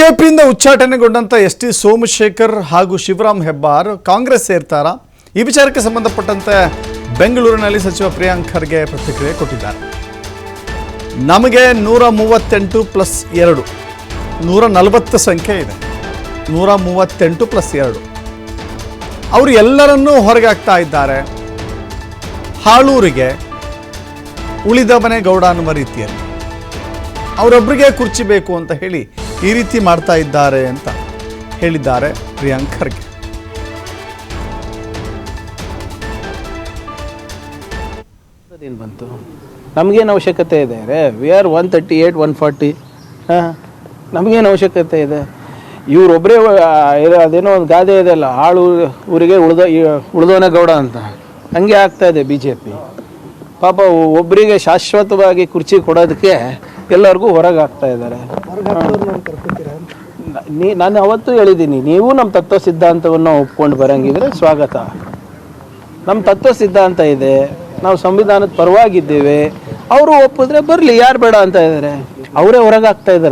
ಬಿಜೆಪಿಯಿಂದ ಉಚ್ಚಾಟನೆಗೊಂಡಂತ ಎಸ್.ಟಿ. ಸೋಮಶೇಖರ್ ಹಾಗೂ ಶಿವರಾಮ್ ಹೆಬ್ಬಾರ್ ಕಾಂಗ್ರೆಸ್ ಸೇರ್ತಾರಾ? ಈ ವಿಚಾರಕ್ಕೆ ಸಂಬಂಧಪಟ್ಟಂತೆ ಬೆಂಗಳೂರಿನಲ್ಲಿ ಸಚಿವ ಪ್ರಿಯಾಂಕ್ ಖರ್ಗೆ ಪ್ರತಿಕ್ರಿಯೆ ಕೊಟ್ಟಿದ್ದಾರೆ. ನಮಗೆ 138+2 140 ಸಂಖ್ಯೆ ಇದೆ. 138+2 ಅವರು ಎಲ್ಲರನ್ನೂ ಹೊರಗೆ ಹಾಕ್ತಾ ಇದ್ದಾರೆ. ಹಾಳೂರಿಗೆ ಉಳಿದವನೇ ಗೌಡ ಅನ್ನುವ ರೀತಿಯಲ್ಲಿ ಅವರೊಬ್ಬರಿಗೆ ಕುರ್ಚಿ ಬೇಕು ಅಂತ ಹೇಳಿ ಈ ರೀತಿ ಮಾಡ್ತಾ ಇದ್ದಾರೆ ಅಂತ ಹೇಳಿದ್ದಾರೆ ಪ್ರಿಯಾಂಕ್ ಖರ್ಗೆ. ಬಂತು ನಮಗೇನು ಅವಶ್ಯಕತೆ ಇದೆ? We are 138 140. ನಮಗೇನು ಅವಶ್ಯಕತೆ ಇದೆ? ಇವರೊಬ್ಬರೇ ಅದೇನೋ ಒಂದು ಗಾದೆ ಇದೆಯಲ್ಲ, ಆಳು ಊರಿಗೆ ಉಳಿದವನೇ ಗೌಡ ಅಂತ. ಹಂಗೆ ಆಗ್ತಾ ಇದೆ ಬಿ ಜೆ ಪಿ. ಪಾಪ ಒಬ್ಬರಿಗೆ ಶಾಶ್ವತವಾಗಿ ಕುರ್ಚಿ ಕೊಡೋದಕ್ಕೆ ಎಲ್ಲರಿಗೂ ಹೊರಗೆ ಹಾಕ್ತಾ ಇದ್ದಾರೆ. ನಾನು ಅವತ್ತು ಹೇಳಿದ್ದೀನಿ, ನೀವು ನಮ್ಮ ತತ್ವ ಸಿದ್ಧಾಂತವನ್ನು ಒಪ್ಕೊಂಡು ಬರೋಂಗಿದ್ರೆ ಸ್ವಾಗತ. ನಮ್ಮ ತತ್ವ ಸಿದ್ಧಾಂತ ಇದೆ, ನಾವು ಸಂವಿಧಾನದ ಪರವಾಗಿದ್ದೇವೆ. ಅವರು ಒಪ್ಪಿದ್ರೆ ಬರಲಿ, ಯಾರು ಬೇಡ ಅಂತ ಇದ್ದಾರೆ. ಅವರೇ ಹೊರಗೆ ಹಾಕ್ತಾ ಇದ್ದಾರೆ.